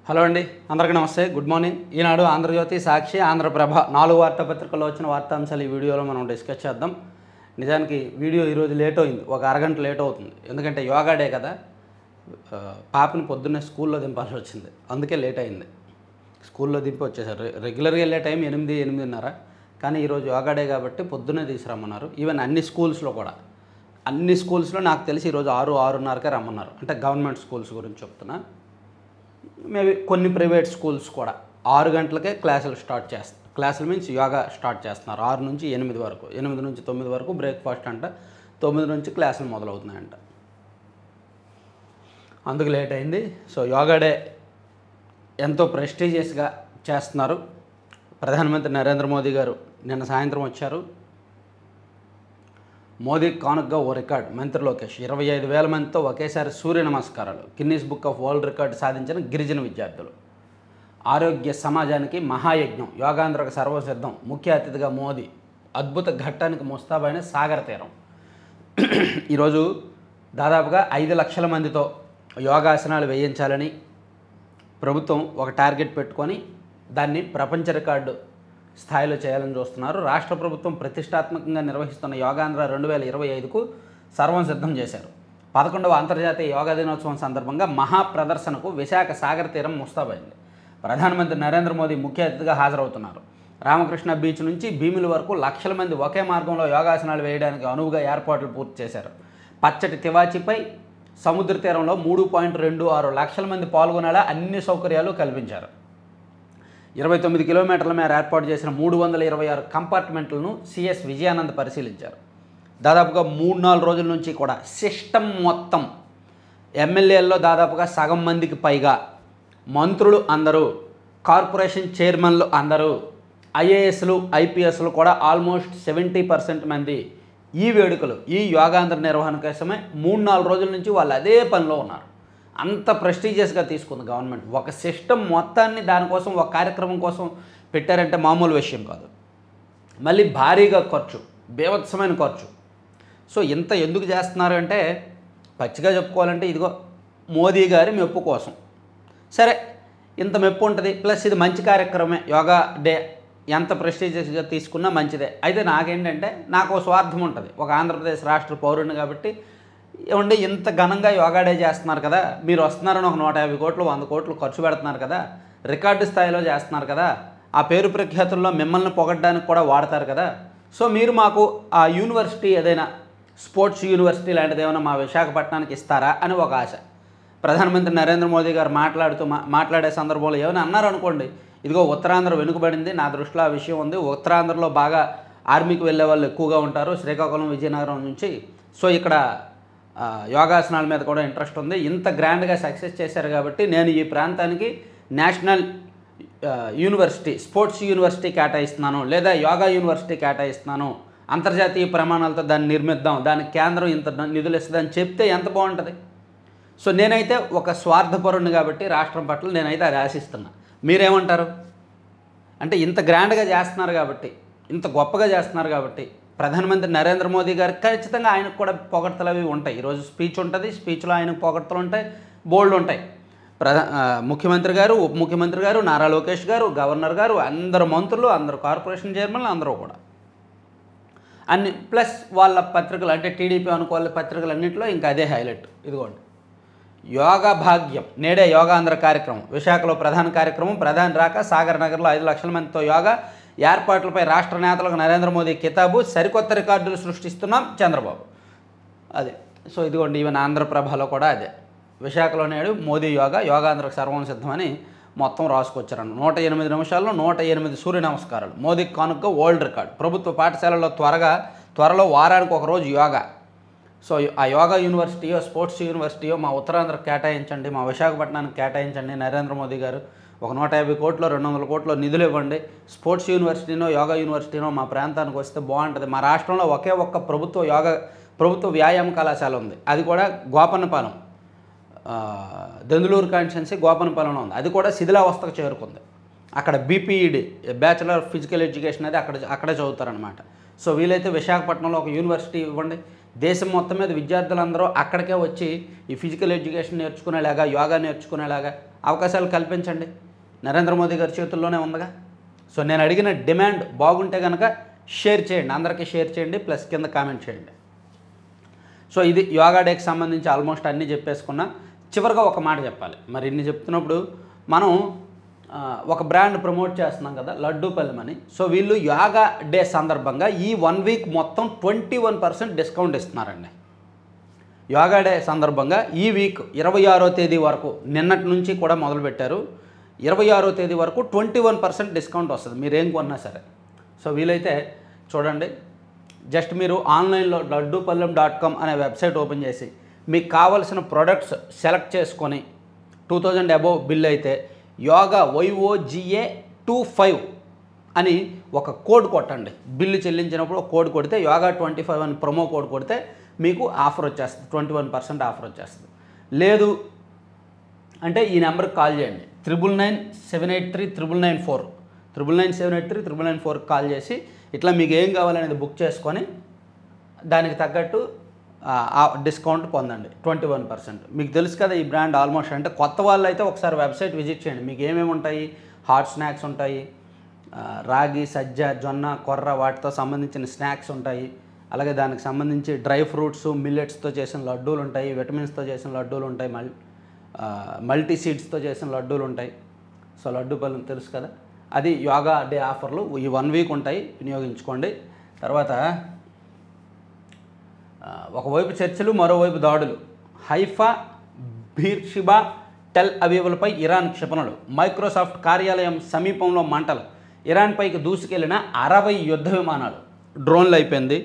Hello అండి, అందరికీ నమస్తే, గుడ్ మార్నింగ్. ఈనాడు ఆంధ్రజ్యోతి, సాక్షి, ఆంధ్రప్రభ 4 వార్తాపత్రికల్లో వచ్చిన వార్తాంశాలు ఈ వీడియోలో మనం డిస్కస్ చేద్దాం. నిజానికి వీడియో ఈరోజు లేట్ అయింది, ఒక అరగంట లేట్ అవుతుంది. ఎందుకంటే యోగా డే కదా, పాపని పొద్దున్నే స్కూల్లో దింపాల్సి వచ్చింది, అందుకే లేట్ అయింది. స్కూల్లో దింపి వచ్చేసారు. రెగ్యులర్గా వెళ్ళే టైం 8-8:30, కానీ ఈరోజు యోగా డే కాబట్టి పొద్దున్నే తీసుకురమ్మన్నారు. ఈవెన్ అన్ని స్కూల్స్లో కూడా, అన్ని స్కూల్స్లో నాకు తెలిసి ఈరోజు 6-6:30కే రమ్మన్నారు. అంటే గవర్నమెంట్ స్కూల్స్ గురించి చెప్తున్నా. మేబీ కొన్ని ప్రైవేట్ స్కూల్స్ కూడా 6 గంటలకే క్లాసులు స్టార్ట్ చేస్తారు. క్లాసులు మీన్స్ యోగా స్టార్ట్ చేస్తున్నారు 6 నుంచి 8 వరకు, 8 నుంచి 9 వరకు బ్రేక్ఫాస్ట్ అంట, 9 నుంచి క్లాసులు మొదలవుతున్నాయంట. అందుకు లేట్ అయింది. సో యోగా డే ఎంతో ప్రెస్టీజియస్గా చేస్తున్నారు. ప్రధానమంత్రి నరేంద్ర మోదీ గారు నిన్న సాయంత్రం వచ్చారు. మోదీ కానుకగా ఓ రికార్డ్. మంత్రి లోకేష్ 25,000 మందితో ఒకేసారి సూర్య నమస్కారాలు. Guinness book of world record సాధించిన గిరిజన విద్యార్థులు. ఆరోగ్య సమాజానికి మహాయజ్ఞం, యోగాంధ్రకు సర్వసిద్ధం. ముఖ్య అతిథిగా మోదీ. అద్భుత ఘట్టానికి ముస్తాబైన సాగర తీరం. ఈరోజు దాదాపుగా 5 లక్షల మందితో యోగాసనాలు వేయించాలని ప్రభుత్వం ఒక టార్గెట్ పెట్టుకొని దాన్ని ప్రపంచ రికార్డు స్థాయిలో చేయాలని చూస్తున్నారు. రాష్ట్ర ప్రభుత్వం ప్రతిష్టాత్మకంగా నిర్వహిస్తున్న యోగాంధ్ర 2025కు సర్వం సిద్ధం చేశారు. 11వ అంతర్జాతీయ యోగా దినోత్సవం సందర్భంగా మహా ప్రదర్శనకు విశాఖ సాగర తీరం ముస్తాబైంది. ప్రధానమంత్రి నరేంద్ర మోదీ ముఖ్య అతిథిగా హాజరవుతున్నారు. రామకృష్ణ బీచ్ నుంచి భీమిలి వరకు లక్షల మంది ఒకే మార్గంలో యోగాసనాలు వేయడానికి అనువుగా ఏర్పాట్లు పూర్తి చేశారు. పచ్చటి తివాచీపై సముద్ర తీరంలో 3.26 లక్షల మంది పాల్గొనేలా అన్ని సౌకర్యాలు కల్పించారు. 29 కిలోమీటర్ల మేర ఏర్పాటు చేసిన 326 కంపార్ట్మెంట్లను సిఎస్ విజయానంద్ పరిశీలించారు. దాదాపుగా 3-4 రోజుల నుంచి కూడా సిస్టమ్ మొత్తం ఎమ్మెల్యేల్లో దాదాపుగా సగం మందికి పైగా, మంత్రులు అందరూ, కార్పొరేషన్ చైర్మన్లు అందరూ, ఐఏఎస్లు ఐపీఎస్లు కూడా ఆల్మోస్ట్ 70% మంది ఈ వేడుకలు, ఈ యోగాంధ్ర నిర్వహణ కోసమే 3-4 రోజుల నుంచి వాళ్ళు అదే పనిలో ఉన్నారు. అంత ప్రెస్టీజియస్గా తీసుకుంది గవర్నమెంట్. ఒక సిస్టమ్ మొత్తాన్ని దానికోసం, ఒక కార్యక్రమం కోసం పెట్టారంటే మామూలు విషయం కాదు. మళ్ళీ భారీగా ఖర్చు, బీభత్సమైన ఖర్చు. సో ఇంత ఎందుకు చేస్తున్నారు అంటే, పచ్చిగా చెప్పుకోవాలంటే ఇదిగో మోదీ గారి మెప్పు కోసం. సరే, ఇంత మెప్పు ఉంటుంది, ప్లస్ ఇది మంచి కార్యక్రమే. యోగా డే ఎంత ప్రెస్టీజియస్గా తీసుకున్నా మంచిదే. అయితే నాకేంటంటే, నాకు స్వార్థం ఉంటుంది. ఒక ఆంధ్రప్రదేశ్ రాష్ట్ర పౌరుని కాబట్టి, ఏమంటే ఇంత ఘనంగా యోగా డే చేస్తున్నారు కదా, మీరు వస్తున్నారని ఒక 150 కోట్లు 100 కోట్లు ఖర్చు పెడుతున్నారు కదా, రికార్డు స్థాయిలో చేస్తున్నారు కదా, ఆ పేరు ప్రఖ్యాతుల్లో మిమ్మల్ని పొగడ్డానికి కూడా వాడతారు కదా, సో మీరు మాకు ఆ యూనివర్సిటీ ఏదైనా స్పోర్ట్స్ యూనివర్సిటీ లాంటిది ఏమైనా మా విశాఖపట్నానికి ఇస్తారా అని ఒక ఆశ. ప్రధానమంత్రి నరేంద్ర మోదీ గారు మాట్లాడే సందర్భంలో ఏమైనా అన్నారు అనుకోండి, ఇదిగో ఉత్తరాంధ్ర వెనుకబడింది, నా దృష్టిలో ఆ విషయం ఉంది, ఉత్తరాంధ్రలో బాగా ఆర్మీకి వెళ్ళే వాళ్ళు ఎక్కువగా ఉంటారు, శ్రీకాకుళం విజయనగరం నుంచి, సో ఇక్కడ యోగాసనాల మీద కూడా ఇంట్రెస్ట్ ఉంది, ఇంత గ్రాండ్గా సక్సెస్ చేశారు కాబట్టి నేను ఈ ప్రాంతానికి నేషనల్ యూనివర్సిటీ, స్పోర్ట్స్ యూనివర్సిటీ కేటాయిస్తున్నాను, లేదా యోగా యూనివర్సిటీ కేటాయిస్తున్నాను, అంతర్జాతీయ ప్రమాణాలతో దాన్ని నిర్మిద్దాం, దానికి కేంద్రం ఇంత నిధులు ఇస్తుందని చెప్తే ఎంత బాగుంటుంది. సో నేనైతే ఒక స్వార్థపరుణ్ణి కాబట్టి రాష్ట్రం పట్ల నేనైతే అది ఆశిస్తున్నా. మీరేమంటారు? అంటే ఇంత గ్రాండ్గా చేస్తున్నారు కాబట్టి, ఇంత గొప్పగా చేస్తున్నారు కాబట్టి, ప్రధానమంత్రి నరేంద్ర మోదీ గారు ఖచ్చితంగా ఆయనకు కూడా పొగడ్తలు అవి ఉంటాయి. ఈరోజు స్పీచ్ ఉంటుంది, స్పీచ్లో ఆయనకు పొగడ్తలు ఉంటాయి, బోల్డ్ ఉంటాయి. ముఖ్యమంత్రి గారు, ఉప ముఖ్యమంత్రి గారు, నారా లోకేష్ గారు, గవర్నర్ గారు, అందరు మంత్రులు, అందరు కార్పొరేషన్ చైర్మన్లు, అందరూ కూడా అన్ని, ప్లస్ వాళ్ళ పత్రికలు అంటే టీడీపీ అనుకోవాలి పత్రికలన్నింటిలో ఇంకా అదే హైలైట్. ఇదిగోండి, యోగా భాగ్యం, నేడే యోగాంధ్ర కార్యక్రమం. విశాఖలో ప్రధాన కార్యక్రమం, ప్రధాని రాక, సాగర్ నగర్లో 5 లక్షల మందితో యోగా ఏర్పాట్లపై రాష్ట్ర నేతలకు నరేంద్ర మోదీ కితాబు. సరికొత్త రికార్డులు సృష్టిస్తున్నాం చంద్రబాబు. అదే. సో ఇదిగోండి, ఈవెన్ ఆంధ్రప్రభలో కూడా అదే. విశాఖలో నేడు మోదీ యోగాంధ్రకు సర్వం సిద్ధమని మొత్తం రాసుకొచ్చారన్న. 108 నిమిషాల్లో 108 సూర్య నమస్కారాలు. మోదీకి కానుక వరల్డ్ రికార్డ్. ప్రభుత్వ పాఠశాలల్లో త్వరలో వారానికి ఒక రోజు యోగా. సో ఆ యోగా యూనివర్సిటీయో, స్పోర్ట్స్ యూనివర్సిటీయో మా ఉత్తరాంధ్రకు కేటాయించండి, మా విశాఖపట్నానికి కేటాయించండి. నరేంద్ర మోదీ గారు ఒక 150 కోట్లు 200 కోట్లు నిధులు ఇవ్వండి. స్పోర్ట్స్ యూనివర్సిటీనో యోగా యూనివర్సిటీనో మా ప్రాంతానికి వస్తే బాగుంటుంది. మా రాష్ట్రంలో ఒకే ఒక్క ప్రభుత్వ వ్యాయామ కళాశాల ఉంది, అది కూడా గోపన్నపాలెం, దెందులూరు కాన్స్టిట్యున్సీ గోపన్నపాలెంలో ఉంది. అది కూడా శిథిలావస్థకు చేరుకుంది. అక్కడ BPEd, bachelor of physical education అది అక్కడే చదువుతారనమాట. సో వీలైతే విశాఖపట్నంలో ఒక యూనివర్సిటీ ఇవ్వండి. దేశం మొత్తం మీద విద్యార్థులందరూ అక్కడికే వచ్చి ఈ ఫిజికల్ ఎడ్యుకేషన్ నేర్చుకునేలాగా, యోగా నేర్చుకునేలాగా అవకాశాలు కల్పించండి. నరేంద్ర మోదీ గారి చేతుల్లోనే ఉందిగా. సో నేను అడిగిన డిమాండ్ బాగుంటే కనుక షేర్ చేయండి, అందరికీ షేర్ చేయండి, ప్లస్ కింద కామెంట్ చేయండి. సో ఇది యోగా డేకి సంబంధించి ఆల్మోస్ట్ అన్నీ చెప్పేసుకున్నా. చివరిగా ఒక మాట చెప్పాలి. మరి ఇన్ని చెప్తున్నప్పుడు మనం ఒక బ్రాండ్ ప్రమోట్ చేస్తున్నాం కదా, లడ్డూపల్లి అని. సో వీళ్ళు యోగా డే సందర్భంగా ఈ 1 వీక్ మొత్తం 21% డిస్కౌంట్ ఇస్తున్నారండి. యోగా డే సందర్భంగా ఈ వీక్ 26వ తేదీ వరకు, నిన్నటి నుంచి కూడా మొదలుపెట్టారు, 26వ తేదీ వరకు 21% డిస్కౌంట్ వస్తుంది మీరేం కొన్నా సరే. సో వీలైతే చూడండి, జస్ట్ మీరు ఆన్లైన్లో laddupalam.com అనే వెబ్సైట్ ఓపెన్ చేసి మీకు కావాల్సిన ప్రొడక్ట్స్ సెలెక్ట్ చేసుకొని 2000 అబోవ్ బిల్ అయితే యోగా YOGA25 అని ఒక కోడ్ కొట్టండి. బిల్లు చెల్లించినప్పుడు ఒక కోడ్ కొడితే యోగా 25 అని ప్రొమో కోడ్ కొడితే మీకు ఆఫర్ వచ్చేస్తుంది, 21% ఆఫర్ వచ్చేస్తుంది. లేదు అంటే ఈ నెంబర్కి కాల్ చేయండి, 9997839994 9997839994 కాల్ చేసి ఇట్లా మీకు ఏం కావాలనేది బుక్ చేసుకొని దానికి తగ్గట్టు డిస్కౌంట్ పొందండి 21%. మీకు తెలుసు కదా ఈ బ్రాండ్ ఆల్మోస్ట్. అంటే కొత్త వాళ్ళు అయితే ఒకసారి వెబ్సైట్ విజిట్ చేయండి. మీకు ఏమేమి ఉంటాయి, హాట్ స్నాక్స్ ఉంటాయి, రాగి, సజ్జ, జొన్న, కొర్ర వాటితో సంబంధించిన స్నాక్స్ ఉంటాయి. అలాగే దానికి సంబంధించి డ్రై ఫ్రూట్స్, మిల్లెట్స్తో చేసిన లడ్డూలు ఉంటాయి, విటమిన్స్తో చేసిన లడ్డూలు ఉంటాయి, మల్టీ సీడ్స్తో చేసిన లడ్డూలు ఉంటాయి. సో లడ్డూపల్లి తెలుసు కదా, అది యోగా డే ఆఫర్లు ఈ 1 వీక్ ఉంటాయి, వినియోగించుకోండి. తర్వాత ఒకవైపు చర్చలు, మరోవైపు దాడులు. హైఫా, బీర్షిబా, టెల్ అవీవులపై ఇరాన్ క్షిపణులు. మైక్రోసాఫ్ట్ కార్యాలయం సమీపంలో మంటలు. ఇరాన్పైకి దూసుకెళ్లిన 60 యుద్ధ విమానాలు. డ్రోన్లు అయిపోయింది,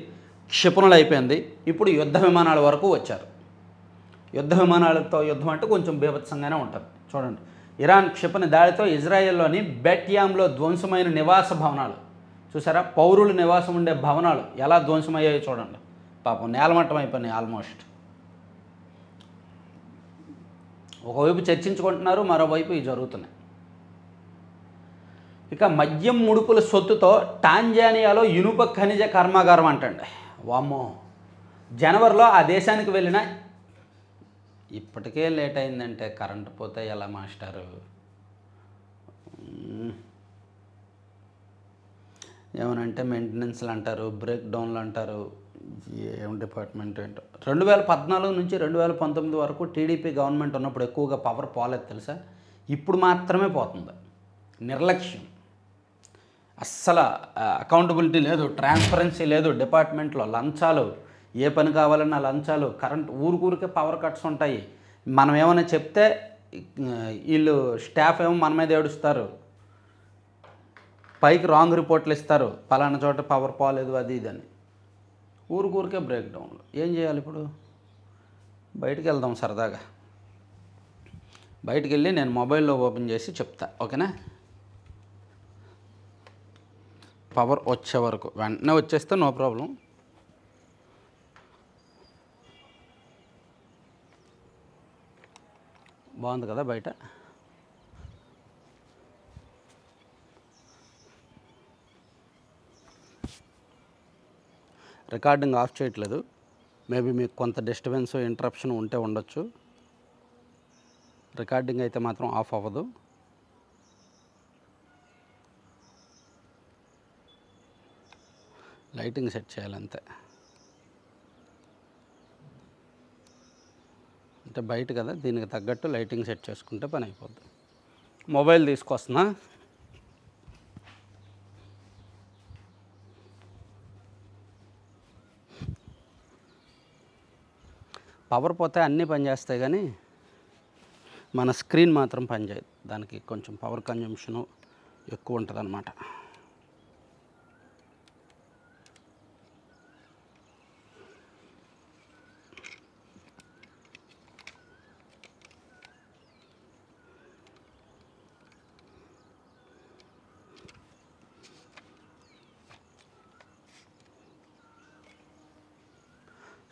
క్షిపణులు అయిపోయింది, ఇప్పుడు యుద్ధ విమానాల వరకు వచ్చారు. యుద్ధ విమానాలతో యుద్ధం అంటే కొంచెం బీభత్సంగానే ఉంటుంది. చూడండి, ఇరాన్ క్షిపణి దాడితో ఇజ్రాయెల్లోని బెట్యామ్లో ధ్వంసమైన నివాస భవనాలు. చూసారా, పౌరులు నివాసం ఉండే భవనాలు ఎలా ధ్వంసమయ్యాయో చూడండి. పాపం నేలమట్టం అయిపోయినాయి ఆల్మోస్ట్. ఒకవైపు చర్చించుకుంటున్నారు, మరోవైపు ఇవి జరుగుతున్నాయి. ఇక మద్యం ముడుపుల సొత్తుతో టాంజానియాలో ఇనుప ఖనిజ కర్మాగారం అంటండి. వామ్మో, జనవరిలో ఆ దేశానికి వెళ్ళిన, ఇప్పటికే లేట్ అయిందంటే కరెంటు పోతే ఎలా మాస్టారు? ఏమనంటే మెయింటెనెన్స్లు అంటారు, బ్రేక్ డౌన్లు అంటారు, ఏం డిపార్ట్మెంట్ ఏంటో. 2014 నుంచి 2019 వరకు టీడీపీ గవర్నమెంట్ ఉన్నప్పుడు ఎక్కువగా పవర్ పోలేదు తెలుసా. ఇప్పుడు మాత్రమే పోతుంది. నిర్లక్ష్యం, అస్సలు అకౌంటబిలిటీ లేదు, ట్రాన్స్పరెన్సీ లేదు డిపార్ట్మెంట్లో. లంచాలు, ఏ పని కావాలన్నా లంచాలు, కరెంట్ ఊరికే పవర్ కట్స్ ఉంటాయి. మనం ఏమైనా చెప్తే వీళ్ళు స్టాఫ్ ఏమో మన మీద ఏడుస్తారు, పైకి రాంగ్ రిపోర్ట్లు ఇస్తారు, పలానా చోట పవర్ పోలేదు అది ఇదని. ఊరికే బ్రేక్ డౌన్లు. ఏం చేయాలి ఇప్పుడు? బయటికి వెళ్దాం సరదాగా. బయటికి వెళ్ళి నేను మొబైల్లో ఓపెన్ చేసి చెప్తా, ఓకేనా? పవర్ వచ్చే వరకు, వెంటనే వచ్చేస్తే నో ప్రాబ్లం. బాగుంది కదా బయట. రికార్డింగ్ ఆఫ్ చేయట్లేదు, మేబీ మీకు కొంత డిస్టర్బెన్స్, ఇంటరప్షన్ ఉంటే ఉండొచ్చు. రికార్డింగ్ అయితే మాత్రం ఆఫ్ అవ్వదు. లైటింగ్ సెట్ చేయాలంతే. అంటే బయట కదా, దీనికి తగ్గట్టు లైటింగ్ సెట్ చేసుకుంటే పని అయిపోద్ది. మొబైల్ తీసుకొస్తున్నా. పవర్ పోతే అన్నీ పనిచేస్తాయి కానీ మన స్క్రీన్ మాత్రం పనిచేయదు. దానికి కొంచెం పవర్ కన్జంప్షను ఎక్కువ ఉంటుంది అన్నమాట.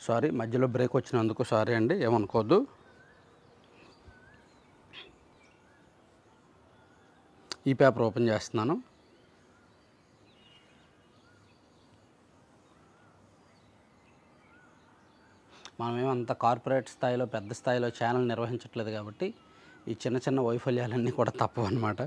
సారీ, మధ్యలో బ్రేక్ వచ్చినందుకు సారీ అండి, ఏమనుకోవద్దు. ఈ పేపర్ ఓపెన్ చేస్తున్నాను. మనమేమంత కార్పొరేట్ స్థాయిలో, పెద్ద స్థాయిలో ఛానల్ నిర్వహించట్లేదు కాబట్టి ఈ చిన్న చిన్న వైఫల్యాలన్నీ కూడా తప్పవన్నమాట.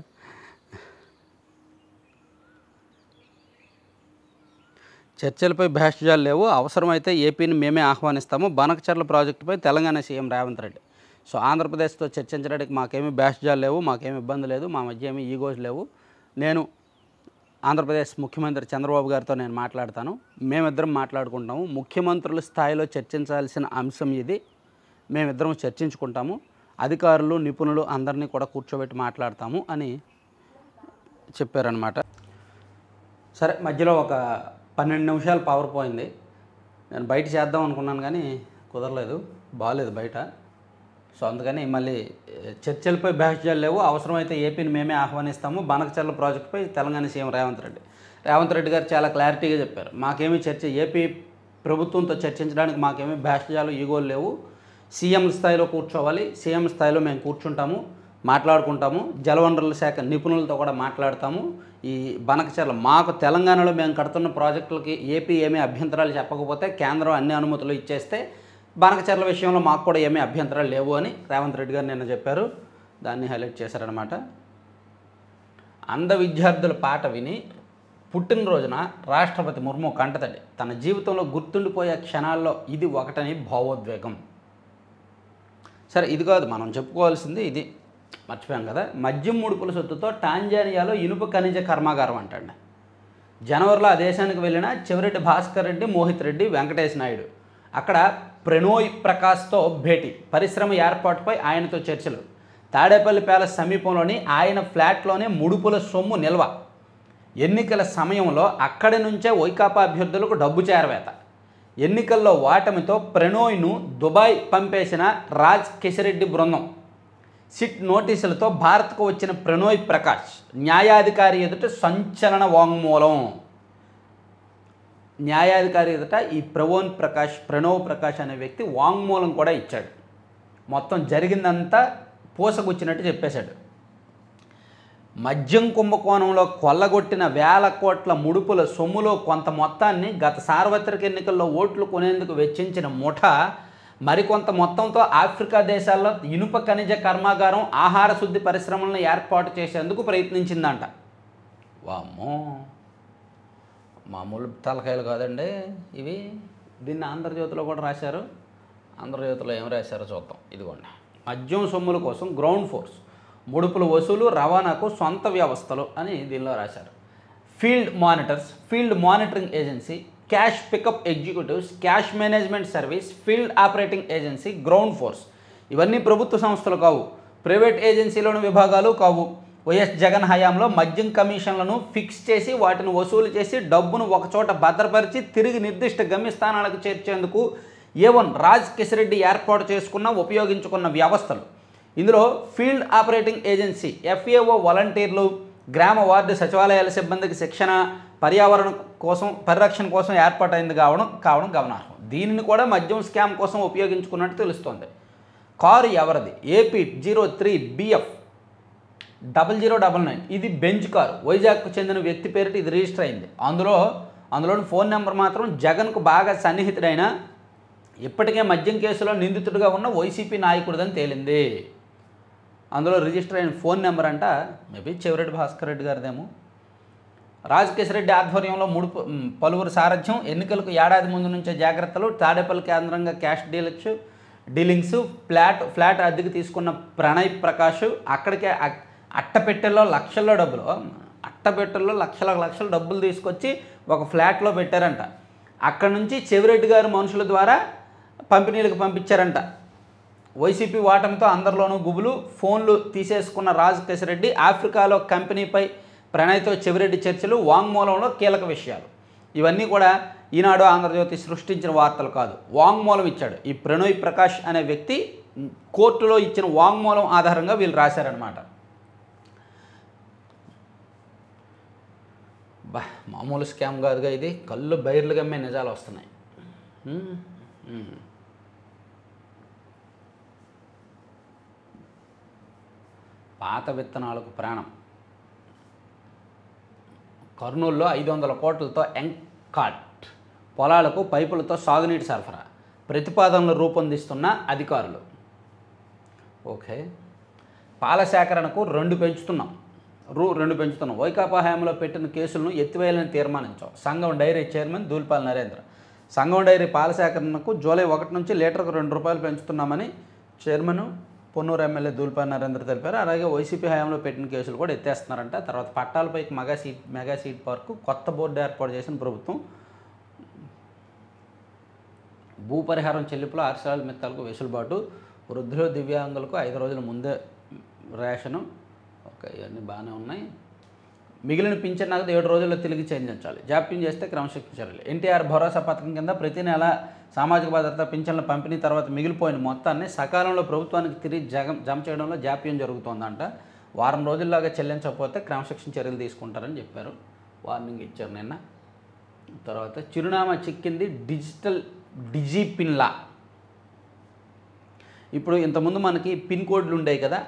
చర్చలపై భేషజాలు లేవు, అవసరమైతే ఏపీని మేమే ఆహ్వానిస్తాము. బనకచర్ల ప్రాజెక్టుపై తెలంగాణ సీఎం రేవంత్ రెడ్డి. సో ఆంధ్రప్రదేశ్తో చర్చించడానికి మాకేమీ భేషజాలు లేవు, మాకేమీ ఇబ్బంది లేదు, మా మధ్య ఏమీ ఈగోస్ లేవు. నేను ఆంధ్రప్రదేశ్ ముఖ్యమంత్రి చంద్రబాబు గారితో నేను మాట్లాడతాను, మేమిద్దరం మాట్లాడుకుంటాము. ముఖ్యమంత్రుల స్థాయిలో చర్చించాల్సిన అంశం ఇది, మేమిద్దరం చర్చించుకుంటాము. అధికారులు నిపుణులు అందరినీ కూడా కూర్చోబెట్టి మాట్లాడతాము అని చెప్పారనమాట. సరే, మధ్యలో ఒక 12 నిమిషాలు పవర్ పోయింది. నేను బయట చేద్దాం అనుకున్నాను కానీ కుదరలేదు, బాగాలేదు బయట. సో అందుకని మళ్ళీ చర్చలపై భేషజాలు లేవు, అవసరమైతే ఏపీని మేమే ఆహ్వానిస్తాము. బనకచర్ల ప్రాజెక్టుపై తెలంగాణ సీఎం రేవంత్ రెడ్డి గారు చాలా క్లారిటీగా చెప్పారు. మాకేమీ ఏపీ ప్రభుత్వంతో చర్చించడానికి మాకేమీ భేషజాలు ఈగోలు లేవు. సీఎం స్థాయిలో కూర్చోవాలి, సీఎం స్థాయిలో మేము కూర్చుంటాము, మాట్లాడుకుంటాము. జలవనరుల శాఖ నిపుణులతో కూడా మాట్లాడతాము. ఈ బనకచర్ల మాకు తెలంగాణలో మేము కడుతున్న ప్రాజెక్టులకి ఏపీ ఏమీ అభ్యంతరాలు చెప్పకపోతే, కేంద్రం అన్ని అనుమతులు ఇచ్చేస్తే బనకచర్ల విషయంలో మాకు కూడా ఏమీ అభ్యంతరాలు లేవు అని రేవంత్ రెడ్డి గారు నిన్న చెప్పారు. దాన్ని హైలైట్ చేశారనమాట. అంధ విద్యార్థుల పాట విని పుట్టినరోజున రాష్ట్రపతి ముర్ము కంటతడి. తన జీవితంలో గుర్తుండిపోయే క్షణాల్లో ఇది ఒకటని భావోద్వేగం. సరే, ఇది కాదు మనం చెప్పుకోవాల్సింది, ఇది మర్చిపోయాం కదా. మద్యం ముడుపుల సొత్తుతో టాంజానియాలో ఇనుప ఖనిజ కర్మాగారం అంటండి. జనవరిలో ఆ దేశానికి వెళ్ళిన చెవిరెడ్డి భాస్కర్ రెడ్డి, మోహిత్ రెడ్డి, వెంకటేష్ నాయుడు అక్కడ ప్రణోయ్ ప్రకాష్తో భేటీ, పరిశ్రమ ఏర్పాటుపై ఆయనతో చర్చలు. తాడేపల్లి ప్యాలెస్ సమీపంలోని ఆయన ఫ్లాట్లోనే ముడుపుల సొమ్ము నిల్వ. ఎన్నికల సమయంలో అక్కడి నుంచే వైకాపా అభ్యర్థులకు డబ్బు చేరవేత. ఎన్నికల్లో ఓటమితో ప్రణోయ్ను దుబాయ్ పంపేసిన రాజ్ కిషరెడ్డి బృందం. సిట్ నోటీసులతో భారత్కు వచ్చిన ప్రణోయ్ ప్రకాష్ న్యాయాధికారి ఎదుట సంచలన వాంగ్మూలం. న్యాయాధికారి ఎదుట ఈ ప్రణవ్ ప్రకాష్ అనే వ్యక్తి వాంగ్మూలం కూడా ఇచ్చాడు. మొత్తం జరిగిందంతా పూసగుచ్చినట్టు చెప్పేశాడు. మద్యం కుంభకోణంలో కొల్లగొట్టిన వేల కోట్ల ముడుపుల సొమ్ములో కొంత మొత్తాన్ని గత సార్వత్రిక ఎన్నికల్లో ఓట్లు కొనేందుకు వెచ్చించిన ముఠా మరికొంత మొత్తంతో ఆఫ్రికా దేశాల్లో ఇనుప ఖనిజ కర్మాగారం, ఆహార శుద్ధి పరిశ్రమలను ఏర్పాటు చేసేందుకు ప్రయత్నించిందంట. వామ్మో, మామూలు తలకాయలు కాదండి ఇవి. దీన్ని ఆంధ్రజ్యోతిలో కూడా రాశారు. ఆంధ్రజ్యోతిలో ఏం రాశారో చూద్దాం. ఇదిగోండి, మద్యం సొమ్ముల కోసం గ్రౌండ్ ఫోర్స్, ముడుపుల వసూలు, రవాణాకు సొంత వ్యవస్థలు అని దీనిలో రాశారు. Field monitoring agency, cash pickup executives, cash management service, field operating agency, ground force ఇవన్నీ ప్రభుత్వ సంస్థలు కావు, ప్రైవేట్ ఏజెన్సీలోని విభాగాలు కావు. వైఎస్ జగన్ హయాంలో మద్యం కమిషన్లను ఫిక్స్ చేసి వాటిని వసూలు చేసి డబ్బును ఒకచోట భద్రపరిచి తిరిగి నిర్దిష్ట గమ్యస్థానాలకు చేర్చేందుకు A1 రాజ్ కిషరెడ్డి ఏర్పాటు ఉపయోగించుకున్న వ్యవస్థలు. ఇందులో ఫీల్డ్ ఆపరేటింగ్ ఏజెన్సీ, FAO వాలంటీర్లు, గ్రామ వార్డు సచివాలయాల సిబ్బందికి శిక్షణ, పరిరక్షణ కోసం ఏర్పాటైంది కావడం గమనార్హం. దీనిని కూడా మద్యం స్కామ్ కోసం ఉపయోగించుకున్నట్టు తెలుస్తోంది. కారు ఎవరిది? AP 03BF 0099. ఇది బెంచ్ కారు, వైజాగ్కు చెందిన వ్యక్తి పేరిట ఇది రిజిస్టర్ అయింది. అందులోని ఫోన్ నెంబర్ మాత్రం జగన్కు బాగా సన్నిహితుడైన, ఇప్పటికే మద్యం కేసులో నిందితుడిగా ఉన్న వైసీపీ నాయకుడిదని తేలింది. అందులో రిజిస్టర్ అయిన ఫోన్ నెంబర్ అంట మేబీ చెవిరెడ్డి భాస్కర్ రెడ్డి గారిదేమో. రాజ్ కిషరెడ్డి ఆధ్వర్యంలో పలువురు సారథ్యం, ఎన్నికలకు ఏడాది ముందు నుంచే జాగ్రత్తలు, తాడేపల్లి కేంద్రంగా క్యాష్ డీలింగ్స్, ఫ్లాట్ అద్దెకు తీసుకున్న ప్రణయ్ ప్రకాష్ అక్కడికే అట్టపెట్టెల్లో లక్షల్లో లక్షల డబ్బులు తీసుకొచ్చి ఒక ఫ్లాట్లో పెట్టారంట. అక్కడి నుంచి చెవిరెడ్డి గారి మనుషుల ద్వారా పంపిణీలకు పంపించారంట. వైసీపీ ఓటమితో అందరిలోనూ గుబులు, ఫోన్లు తీసేసుకున్న రాజ్ కిషరెడ్డి, ఆఫ్రికాలో కంపెనీపై ప్రణయ్తో చెవిరెడ్డి చర్చలు, వాంగ్మూలంలో కీలక విషయాలు. ఇవన్నీ కూడా ఈనాడు ఆంధ్రజ్యోతి సృష్టించిన వార్తలు కాదు, వాంగ్మూలం ఇచ్చాడు. ఈ ప్రణయ్ ప్రకాష్ అనే వ్యక్తి కోర్టులో ఇచ్చిన వాంగ్మూలం ఆధారంగా వీళ్ళు రాశారనమాట. మామూలు స్కామ్ కాదుగా ఇది, కళ్ళు బైర్లు గమ్మే నిజాలు వస్తున్నాయి. పాత విత్తనాలకు ప్రాణం. కర్నూలులో 500 కోట్లతో ఎంకాట్ పొలాలకు పైపులతో సాగునీటి సరఫరా ప్రతిపాదనలు రూపొందిస్తున్న అధికారులు. ఓకే, పాల సేకరణకు 2 పెంచుతున్నాం. 2 పెంచుతున్నాం. వైకాపా హయాంలో పెట్టిన కేసులను ఎత్తివేయాలని తీర్మానించాం. సంఘం డైరీ చైర్మన్ దూలిపాల నరేంద్ర. సంఘం డైరీ పాల సేకరణకు జూలై 1 నుంచి లీటర్కు ₹2 పెంచుతున్నామని చైర్మన్ పొన్నూరు ఎమ్మెల్యే దూలిపాల నరేంద్ర తెలిపారు. అలాగే వైసీపీ హయాంలో పెట్టిన కేసులు కూడా ఎత్తేస్తున్నారంట. తర్వాత పట్టాలపైకి మెగా సీడ్ పార్కు కొత్త బోర్డు ఏర్పాటు చేసిన ప్రభుత్వం. భూపరిహారం చెల్లింపులో ఆర్సీల మిత్తాలకు వెసులుబాటు. వృద్ధులు దివ్యాంగులకు 5 రోజుల ముందే రేషను. ఓకే, ఇవన్నీ బాగానే ఉన్నాయి. మిగిలిన పింఛన్ నగదు 7 రోజుల్లో తిరిగి చెల్లించాలి. జాప్యం చేస్తే క్రమశిక్షణ చర్యలు. ఎన్టీఆర్ భరోసా పథకం కింద ప్రతి నెల సామాజిక భద్రత పింఛన్ల పంపిణీ తర్వాత మిగిలిపోయిన మొత్తాన్ని సకాలంలో ప్రభుత్వానికి తిరిగి జమ చేయడంలో జాప్యం జరుగుతోందంట. వారం రోజుల్లాగా చెల్లించకపోతే క్రమశిక్షణ చర్యలు తీసుకుంటారని చెప్పారు. వార్నింగ్ ఇచ్చారు నిన్న. తర్వాత చిరునామా చిక్కింది డిజి పిన్లా. ఇప్పుడు ఇంతకుముందు మనకి పిన్ కోడ్లు ఉండేవి కదా,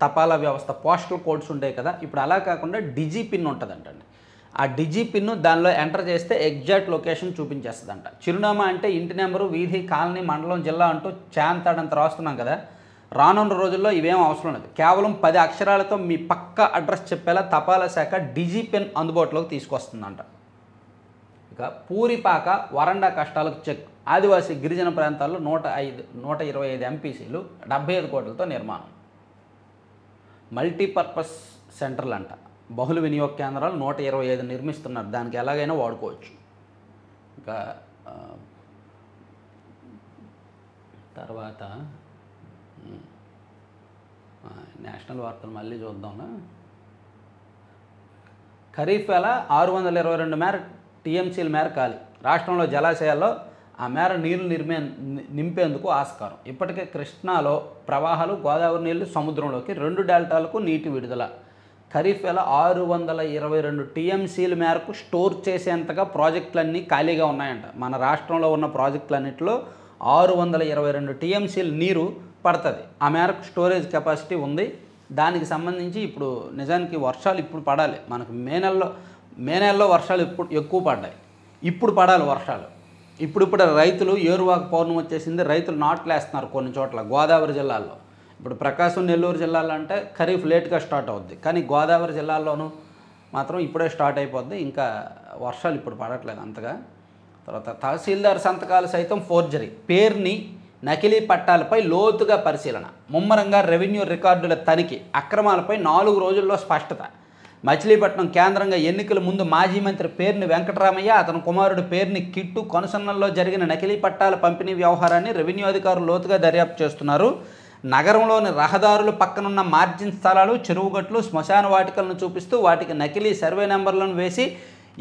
తపాలా వ్యవస్థ పోస్టల్ కోడ్స్ ఉండేవి కదా. ఇప్పుడు అలా కాకుండా డిజి పిన్ ఉంటుందంటండి. ఆ డిజి పిన్ను దానిలో ఎంటర్ చేస్తే ఎగ్జాక్ట్ లొకేషన్ చూపించేస్తుందంట. చిరునామా అంటే ఇంటి నెంబరు, వీధి, కాలనీ, మండలం, జిల్లా అంటూ చాంతాడంత రాస్తున్నాం కదా. రానున్న రోజుల్లో ఇవేం అవసరం లేదు. కేవలం 10 అక్షరాలతో మీ పక్క అడ్రస్ చెప్పేలా తపాలా శాఖ డిజి పిన్ అందుబాటులోకి తీసుకొస్తుందంట. ఇక పూరిపాక వరండా కష్టాలకు చెక్. ఆదివాసీ గిరిజన ప్రాంతాల్లో 125 ఎంపీసీలు 75 కోట్లతో నిర్మాణం. మల్టీపర్పస్ సెంటర్లు అంట. బహుళ వినియోగ కేంద్రాలు 125 నిర్మిస్తున్నారు. దానికి ఎలాగైనా వాడుకోవచ్చు. ఇంకా తర్వాత నేషనల్ వార్తలు మళ్ళీ చూద్దాం. ఖరీఫ్ వేళ 622 మేర టీఎంసీల మేర ఖాళీ. రాష్ట్రంలో జలాశయాల్లో ఆ మేర నీళ్లు నింపేందుకు ఆస్కారం. ఇప్పటికే కృష్ణాలో ప్రవాహాలు, గోదావరి నీళ్లు సముద్రంలోకి, 2 డెల్టాలకు నీటి విడుదల. ఖరీఫ్ వేళ 622 టీఎంసీల మేరకు స్టోర్ చేసేంతగా ప్రాజెక్టులన్నీ ఖాళీగా ఉన్నాయంట. మన రాష్ట్రంలో ఉన్న ప్రాజెక్టులన్నింటిలో 622 టీఎంసీలు నీరు పడుతుంది. ఆ మేరకు స్టోరేజ్ కెపాసిటీ ఉంది. దానికి సంబంధించి ఇప్పుడు నిజానికి వర్షాలు ఇప్పుడు పడాలి. మనకు మే నెలలో వర్షాలు ఎక్కువ పడ్డాయి. ఇప్పుడు పడాలి వర్షాలు. ఇప్పుడు రైతులు ఏరువాక పౌర్ణమి వచ్చేసింది. రైతులు నాట్లు వేస్తున్నారు కొన్ని చోట్ల గోదావరి జిల్లాల్లో. ఇప్పుడు ప్రకాశం, నెల్లూరు జిల్లాలో అంటే ఖరీఫ్ లేట్గా స్టార్ట్ అవుద్ది. కానీ గోదావరి జిల్లాల్లోనూ మాత్రం ఇప్పుడే స్టార్ట్ అయిపోద్ది. ఇంకా వర్షాలు ఇప్పుడు పడట్లేదు అంతగా. తర్వాత తహసీల్దార్ సంతకాలు సైతం ఫోర్జరీ. పేరుని నకిలీ పట్టాలపై లోతుగా పరిశీలన. ముమ్మరంగా రెవెన్యూ రికార్డుల తనిఖీ. అక్రమాలపై 4 రోజుల్లో స్పష్టత. మచిలీపట్నం కేంద్రంగా ఎన్నికల ముందు మాజీ మంత్రి పేర్ని వెంకటరామయ్య, అతని కుమారుడు పేర్ని కిట్టు కొనసన్నల్లో జరిగిన నకిలీ పట్టాల పంపిణీ వ్యవహారాన్ని రెవెన్యూ అధికారులు లోతుగా దర్యాప్తు చేస్తున్నారు. నగరంలోని రహదారుల పక్కనున్న మార్జిన్ స్థలాలు, చెరువుగట్లు, శ్మశాన వాటికలను చూపిస్తూ వాటికి నకిలీ సర్వే నెంబర్లను వేసి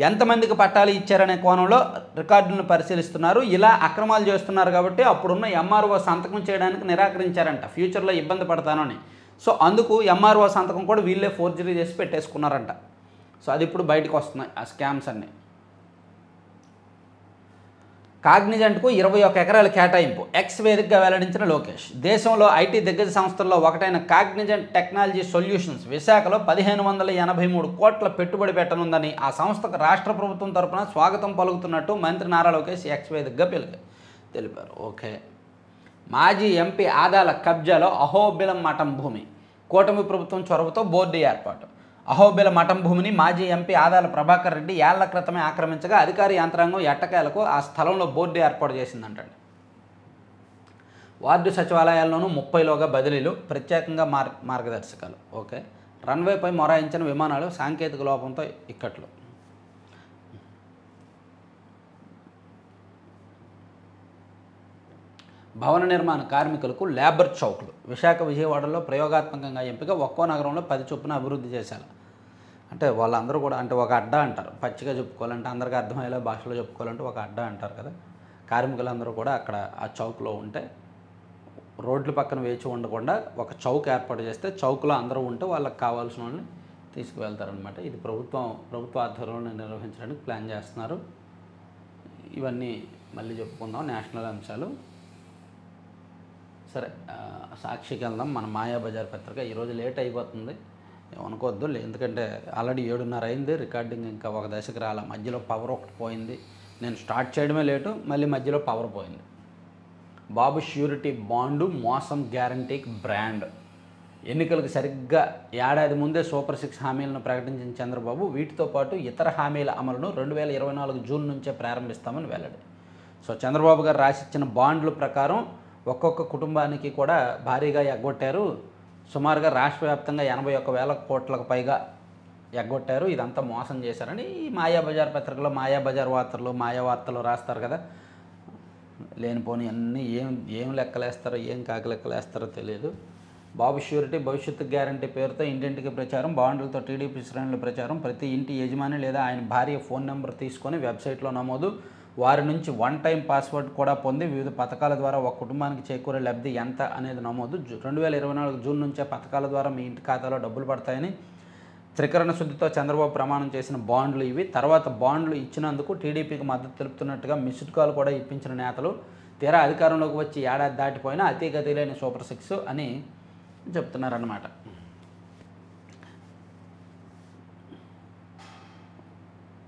ఎంతమందికి పట్టాలు ఇచ్చారనే కోణంలో రికార్డులను పరిశీలిస్తున్నారు. ఇలా అక్రమాలు చేస్తున్నారు కాబట్టి అప్పుడున్న ఎంఆర్ఓ సంతకం చేయడానికి నిరాకరించారంట, ఫ్యూచర్లో ఇబ్బంది పడతానని. సో అందుకు ఎంఆర్ఓ సంతకం కూడా వీళ్ళే ఫోర్జరీ చేసి పెట్టేసుకున్నారంట. సో అది ఇప్పుడు బయటకు వస్తున్నాయి ఆ స్కామ్స్ అన్నీ. కాగ్నిజెంట్కు 21 ఎకరాల కేటాయింపు. ఎక్స్ వేదికగా వెల్లడించిన లోకేష్. దేశంలో ఐటీ దిగ్గజ సంస్థల్లో ఒకటైన కాగ్నిజెంట్ టెక్నాలజీ సొల్యూషన్స్ విశాఖలో 1583 కోట్ల పెట్టుబడి పెట్టనుందని ఆ సంస్థకు రాష్ట్ర ప్రభుత్వం తరపున స్వాగతం పలుకుతున్నట్టు మంత్రి నారా లోకేష్ ఎక్స్ వేదికగా తెలిపారు. ఓకే. మాజీ ఎంపీ ఆదాల కబ్జాలో అహోబిలం మఠం భూమి. కూటమి ప్రభుత్వం చొరవతో బోర్డు ఏర్పాటు. అహోబిల మఠం భూమిని మాజీ ఎంపీ ఆదాల ప్రభాకర్ రెడ్డి ఏళ్ల క్రితమే ఆక్రమించగా అధికార యంత్రాంగం ఎట్టకేలకు ఆ స్థలంలో బోర్డు ఏర్పాటు చేసిందంటండి. వార్డు సచివాలయాల్లోనూ 30లోగా బదిలీలు, ప్రత్యేకంగా మార్గదర్శకాలు. ఓకే. రన్వేపై మొరాయించిన విమానాలు సాంకేతిక లోపంతో ఇక్కట్లు. భవన నిర్మాణ కార్మికులకు లేబర్ చౌక్లు. విశాఖ, విజయవాడలో ప్రయోగాత్మకంగా ఎంపిక. ఒక్కో నగరంలో 10 చొప్పున అభివృద్ధి చేశారు. అంటే వాళ్ళందరూ కూడా అంటే ఒక అడ్డా అంటారు. పచ్చిగా చెప్పుకోవాలంటే, అందరికీ అర్థమయ్యేలా భాషలో చెప్పుకోవాలంటే ఒక అడ్డా అంటారు కదా. కార్మికులందరూ కూడా అక్కడ ఆ చౌక్లో ఉంటే, రోడ్ల పక్కన వేచి ఉండకుండా ఒక చౌక్ ఏర్పాటు చేస్తే చౌక్లో అందరూ ఉంటే వాళ్ళకి కావాల్సిన వాళ్ళని తీసుకువెళ్తారనమాట. ఇది ప్రభుత్వ ఆధ్వర్యంలో నిర్వహించడానికి ప్లాన్ చేస్తున్నారు. ఇవన్నీ మళ్ళీ చెప్పుకుందాం నేషనల్ అంశాలు. సరే, సాక్షికి వెళ్దాం. మన మాయాబజార్ పత్రిక ఈరోజు లేట్ అయిపోతుంది, ఏమనుకోవద్దు. ఎందుకంటే ఆల్రెడీ 7:30 అయింది. రికార్డింగ్ ఇంకా ఒక దశకు రాల. మధ్యలో పవర్ ఒకటి పోయింది. నేను స్టార్ట్ చేయడమే లేటు, మళ్ళీ మధ్యలో పవర్ పోయింది. బాబు ష్యూరిటీ బాండు మోసం గ్యారంటీకి బ్రాండ్. ఎన్నికలకు సరిగ్గా ఏడాది ముందే సూపర్ 6 హామీలను ప్రకటించిన చంద్రబాబు వీటితో పాటు ఇతర హామీల అమలును 2024 జూన్ నుంచే ప్రారంభిస్తామని వెల్లడి. సో చంద్రబాబు గారు రాసిచ్చిన బాండ్ల ప్రకారం ఒక్కొక్క కుటుంబానికి కూడా భారీగా ఎగ్గొట్టారు. సుమారుగా రాష్ట్ర వ్యాప్తంగా 81,000 కోట్లకు పైగా ఎగ్గొట్టారు. ఇదంతా మోసం చేశారని ఈ మాయాబజార్ పత్రికలో మాయాబజార్ వార్తలు మాయా వార్తలు రాస్తారు కదా. లేనిపోని అన్నీ ఏం లెక్కలేస్తారో ఏం కాకి లెక్కలేస్తారో తెలియదు. బాబు ష్యూరిటీ భవిష్యత్తు గ్యారంటీ పేరుతో ఇంటింటికి ప్రచారం, బాండ్లతో టీడీపీ శ్రేణుల ప్రచారం, ప్రతి ఇంటి యజమాని లేదా ఆయన భార్య ఫోన్ నెంబర్ తీసుకొని వెబ్సైట్లో నమోదు, వారి నుంచి 1 టైం పాస్వర్డ్ కూడా పొంది వివిధ పథకాల ద్వారా ఒక కుటుంబానికి చేకూరే లబ్ధి ఎంత అనేది నమోదు. 2024 జూన్ నుంచే పథకాల ద్వారా మీ ఇంటి ఖాతాలో డబ్బులు పడతాయని త్రికరణ శుద్ధితో చంద్రబాబు ప్రమాణం చేసిన బాండ్లు ఇవి. తర్వాత బాండ్లు ఇచ్చినందుకు టీడీపీకి మద్దతు తెలుపుతున్నట్టుగా మిస్డ్ కాల్ కూడా ఇప్పించిన నేతలు తీరా అధికారంలోకి వచ్చి ఏడాది దాటిపోయినా అతిగతి లేని సూపర్ 6 అని చెప్తున్నారన్నమాట.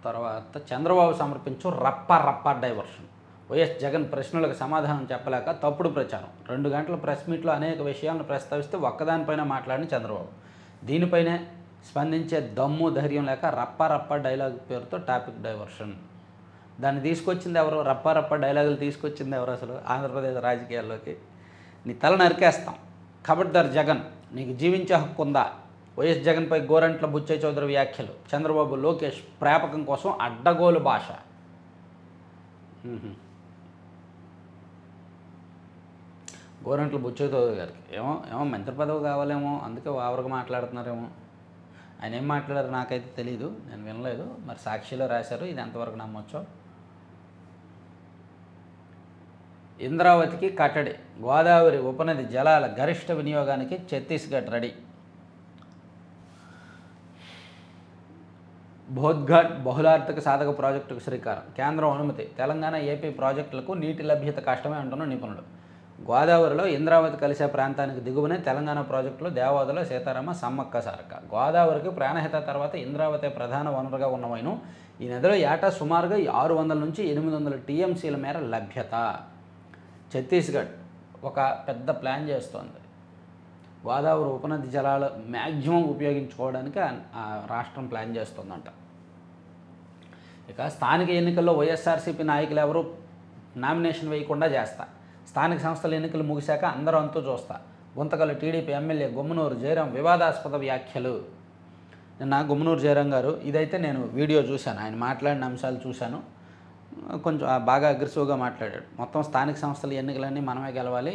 తర్వాత చంద్రబాబు సమర్పించు రప్ప డైవర్షన్. వైఎస్ జగన్ ప్రశ్నలకు సమాధానం చెప్పలేక తప్పుడు ప్రచారం. 2 గంటల ప్రెస్ మీట్లో అనేక విషయాలను ప్రస్తావిస్తే ఒక్కదానిపైన మాట్లాడిన చంద్రబాబు దీనిపైనే స్పందించే దమ్ము ధైర్యం లేక రప్ప డైలాగ్ పేరుతో టాపిక్ డైవర్షన్. దాన్ని తీసుకొచ్చింది ఎవరు? రప్ప డైలాగులు తీసుకొచ్చింది ఎవరు అసలు ఆంధ్రప్రదేశ్ రాజకీయాల్లోకి? నీ తల నరికేస్తాం, ఖబర్దార్ జగన్, నీకు జీవించే హక్కు ఉందా? వైఎస్ జగన్పై గోరంట్ల బుచ్చయ్య చౌదరి వ్యాఖ్యలు. చంద్రబాబు లోకేష్ ప్రాపకం కోసం అడ్డగోలు భాష. గోరంట్ల బుచ్చయ్య చౌదరి గారికి ఏమో మంత్రి పదవి కావాలేమో, అందుకే ఓవర్గా మాట్లాడుతున్నారేమో. ఆయన ఏం మాట్లాడారు నాకైతే తెలియదు, నేను వినలేదు. మరి సాక్షిలో రాశారు, ఇది ఎంతవరకు నమ్మొచ్చో. ఇంద్రావతికి కట్టడి, గోదావరి ఉపనది జలాల గరిష్ట వినియోగానికి ఛత్తీస్గఢ్ రెడీ. బోధ్ఘాట్ బహుళార్థక సాధక ప్రాజెక్టుకు శ్రీకారం, కేంద్రం అనుమతి. తెలంగాణ ఏపీ ప్రాజెక్టులకు నీటి లభ్యత కష్టమే అంటున్న నిపుణులు. గోదావరిలో ఇంద్రావతి కలిసే ప్రాంతానికి దిగువనే తెలంగాణ ప్రాజెక్టులు దేవాదుల, సీతారామ, సమ్మక్క సారక్క. గోదావరికి ప్రాణహిత తర్వాత ఇంద్రావతి ప్రధాన వనరుగా ఉన్నవైను ఈ నదిలో ఏటా సుమారుగా 600 నుంచి 800 టీఎంసీల మేర లభ్యత. ఛత్తీస్గఢ్ ఒక పెద్ద ప్లాన్ చేస్తోంది. గోదావరి ఉపనది జలాలు మ్యాక్సిమం ఉపయోగించుకోవడానికి ఆ రాష్ట్రం ప్లాన్ చేస్తుందంట. ఇక స్థానిక ఎన్నికల్లో వైఎస్ఆర్సీపీ నాయకులు ఎవరు నామినేషన్ వేయకుండా చేస్తా. స్థానిక సంస్థల ఎన్నికలు ముగిశాక అందరూ అంతూ చూస్తా. గుంతకల్ టీడీపీ ఎమ్మెల్యే గుమ్మనూరు జయరాం వివాదాస్పద వ్యాఖ్యలు. నిన్న గుమ్మనూరు జయరాం గారు, ఇదైతే నేను వీడియో చూశాను, ఆయన మాట్లాడిన అంశాలు చూశాను. కొంచెం బాగా అగ్రెసివ్గా మాట్లాడాడు. మొత్తం స్థానిక సంస్థల ఎన్నికలన్నీ మనమే గెలవాలి,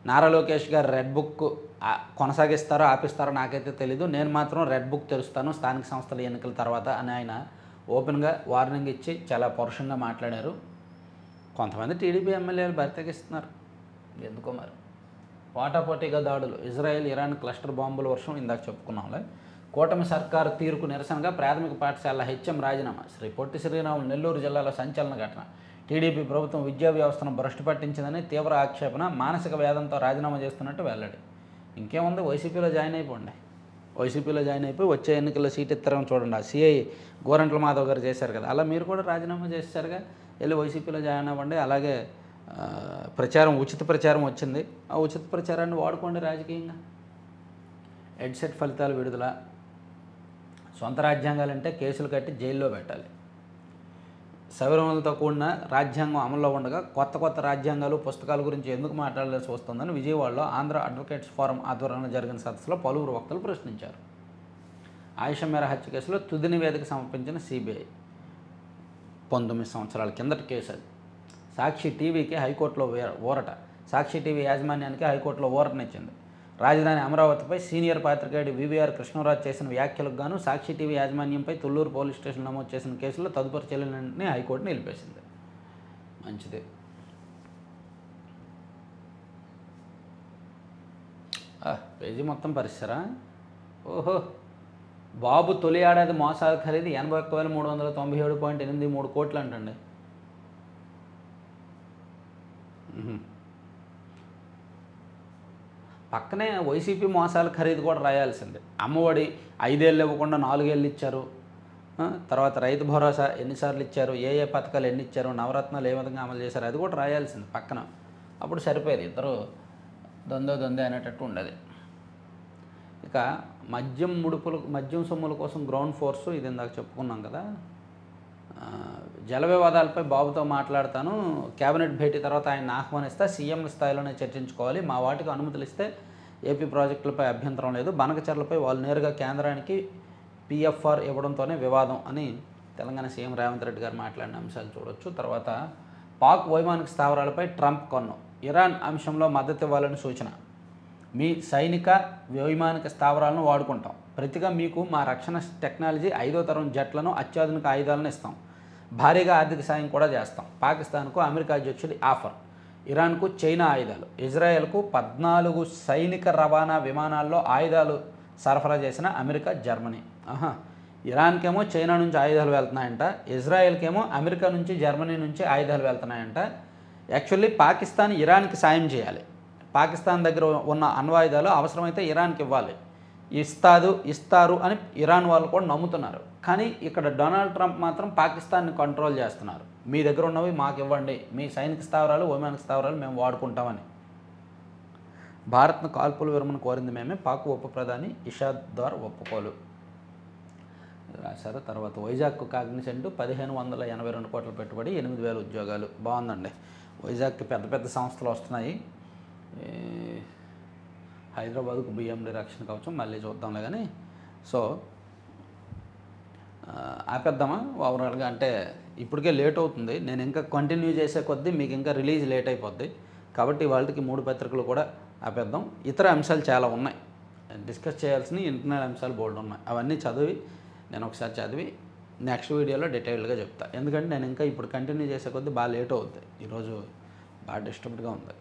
నారా లోకేష్ గారు రెడ్ బుక్ కొనసాగిస్తారో ఆపిస్తారో నాకైతే తెలీదు, నేను మాత్రం రెడ్ బుక్ తెరుస్తాను స్థానిక సంస్థల ఎన్నికల తర్వాత అని ఆయన ఓపెన్గా వార్నింగ్ ఇచ్చి చాలా పరుషంగా మాట్లాడారు. కొంతమంది టీడీపీ ఎమ్మెల్యేలు బరితెగిస్తున్నారు ఎందుకో మరి. పోటాపోటీగా దాడులు, ఇజ్రాయెల్ ఇరాన్ క్లస్టర్ బాంబుల వర్షం ఇందాక చెప్పుకున్నాంలే. కూటమి సర్కారు తీరుకు నిరసనగా ప్రాథమిక పాఠశాల హెచ్ఎం రాజీనామా. శ్రీ పొట్టి శ్రీరాములు నెల్లూరు జిల్లాలో సంచలన ఘటన. టీడీపీ ప్రభుత్వం విద్యా వ్యవస్థను భ్రష్టు పట్టించిందని తీవ్ర ఆక్షేపణ. మానసిక వేదంతో రాజీనామా చేస్తున్నట్టు వెల్లడి. ఇంకేముంది, వైసీపీలో జాయిన్ అయిపోండి. వైసీపీలో జాయిన్ అయిపోయి వచ్చే ఎన్నికల్లో సీట్ ఇస్తారని చూడండి. ఆ సిఐ గోరంట్ల మాధవ్ గారు చేశారు కదా, అలా మీరు కూడా రాజీనామా చేశారుగా, వెళ్ళి వైసీపీలో జాయిన్ అవ్వండి. అలాగే ప్రచారం, ఉచిత ప్రచారం వచ్చింది, ఆ ఉచిత ప్రచారాన్ని వాడుకోండి రాజకీయంగా. ఎడ్సెట్ ఫలితాలు విడుదల. సొంత రాజ్యాంగాలంటే కేసులు కట్టి జైల్లో పెట్టాలి. సవరణలతో కూడిన రాజ్యాంగం అమల్లో ఉండగా కొత్త రాజ్యాంగాలు పుస్తకాల గురించి ఎందుకు మాట్లాడాల్సి వస్తుందని విజయవాడలో ఆంధ్ర అడ్వకేట్స్ ఫోరం ఆధ్వర్యంలో జరిగిన సదస్సులో పలువురు వక్తలు ప్రశ్నించారు. ఆయిషా మేర హత్య కేసులో తుది నివేదిక సమర్పించిన సిబిఐ. 19 సంవత్సరాల కిందటి కేసు అది. సాక్షి టీవీకి హైకోర్టులో ఊరట. సాక్షి టీవీ యాజమాన్యానికి హైకోర్టులో ఊరటనిచ్చింది. రాజధాని అమరావతిపై సీనియర్ పాత్రికేయుడు వివిఆర్ కృష్ణరాజు చేసిన వ్యాఖ్యలకు గాను సాక్షి టీవీ యాజమాన్యంపై తుళ్లూరు పోలీస్ స్టేషన్ నమోదు చేసిన కేసులో తదుపరి చర్యలన్నింటినీ హైకోర్టు నిలిపేసింది. మంచిది. పేజీ మొత్తం పరిస్థిరా. ఓహో, బాబు తొలి ఏడాది మోసాల ఖరీదు 81,397.83 కోట్లు అంటండి. పక్కనే వైసీపీ మోసాల ఖరీదు కూడా రాయాల్సిందే. అమ్మఒడి 5 ఏళ్ళు ఇవ్వకుండా 4 ఏళ్ళు ఇచ్చారు. తర్వాత రైతు భరోసా ఎన్నిసార్లు ఇచ్చారు, ఏ పథకాలు ఎన్ని ఇచ్చారు, నవరత్నాలు ఏ విధంగా అమలు చేశారు, అది కూడా రాయాల్సింది పక్కన. అప్పుడు సరిపోయేది, ఇద్దరు దొందే అనేటట్టు ఉండేది. ఇక మద్యం సొమ్ముల కోసం గ్రౌండ్ ఫోర్సు, ఇది ఇందాక చెప్పుకున్నాం కదా. జల వివాదాలపై బాబుతో మాట్లాడతాను, కేబినెట్ భేటీ తర్వాత ఆయన ఆహ్వానిస్తే సీఎంల స్థాయిలోనే చర్చించుకోవాలి, మా వాటికి అనుమతులు ఇస్తే ఏపీ ప్రాజెక్టులపై అభ్యంతరం లేదు, బనకచర్లపై వాళ్ళు నేరుగా కేంద్రానికి పిఎఫ్ఆర్ ఇవ్వడంతోనే వివాదం అని తెలంగాణ సీఎం రేవంత్ రెడ్డి గారు మాట్లాడిన అంశాలు చూడొచ్చు. తర్వాత పాక్ వైమానిక స్థావరాలపై ట్రంప్ కన్ను, ఇరాన్ అంశంలో మద్దతు ఇవ్వాలని సూచన, మీ సైనిక వైమానిక స్థావరాలను వాడుకుంటాం, ప్రతిగా మీకు మా రక్షణ టెక్నాలజీ 5వ తరం జట్లను అత్యాధునిక ఆయుధాలను ఇస్తాం, భారీగా ఆర్థిక సాయం కూడా చేస్తాం, పాకిస్తాన్కు అమెరికా అధ్యక్షుడి ఆఫర్, ఇరాన్కు చైనా ఆయుధాలు, ఇజ్రాయెల్కు 14 సైనిక రవాణా విమానాల్లో ఆయుధాలు సరఫరా చేసిన అమెరికా జర్మనీ. ఇరాన్కేమో చైనా నుంచి ఆయుధాలు వెళ్తున్నాయంట, ఇజ్రాయెల్కేమో అమెరికా నుంచి జర్మనీ నుంచి ఆయుధాలు వెళ్తున్నాయంట. యాక్చువల్లీ పాకిస్తాన్ ఇరాన్కి సాయం చేయాలి, పాకిస్తాన్ దగ్గర ఉన్న అణ్వాయుధాలు అవసరమైతే ఇరాన్కి ఇవ్వాలి, ఇస్తారు అని ఇరాన్ వాళ్ళు కూడా నమ్ముతున్నారు. కానీ ఇక్కడ డొనాల్డ్ ట్రంప్ మాత్రం పాకిస్తాన్ని కంట్రోల్ చేస్తున్నారు, మీ దగ్గర ఉన్నవి మాకు ఇవ్వండి, మీ సైనిక స్థావరాలు వైమానిక స్థావరాలు మేము వాడుకుంటామని. భారత్ను కాల్పుల విరమణ కోరింది మేమే, పాక్ ఉప ప్రధాని ఇషాద్ దార్ ఒప్పుకోలు రాశారు. తర్వాత వైజాగ్ కాగ్నిసెంట్ 1582 కోట్ల పెట్టుబడి, 8000 ఉద్యోగాలు. బాగుందండి, వైజాగ్కి పెద్ద పెద్ద సంస్థలు వస్తున్నాయి. హైదరాబాద్కు బిఎండి రక్షణ కవచం మళ్ళీ చూద్దాంలే కానీ. సో ఆపేద్దామా ఓవరాల్గా? అంటే ఇప్పటికే లేట్ అవుతుంది, నేను ఇంకా కంటిన్యూ చేసే కొద్దీ మీకు ఇంకా రిలీజ్ లేట్ అయిపోద్ది, కాబట్టి వాళ్ళకి 3 పత్రికలు కూడా ఆపేద్దాం. ఇతర అంశాలు చాలా ఉన్నాయి, డిస్కస్ చేయాల్సిన ఇంటర్నల్ అంశాలు బోర్డు ఉన్నాయి, అవన్నీ నేను ఒకసారి చదివి నెక్స్ట్ వీడియోలో డీటెయిల్డ్గా చెప్తాను. ఎందుకంటే నేను ఇంకా ఇప్పుడు కంటిన్యూ చేసే కొద్దీ బాగా లేట్ అవుతుంది, ఈరోజు బాగా డిస్టర్బ్డ్గా ఉంది.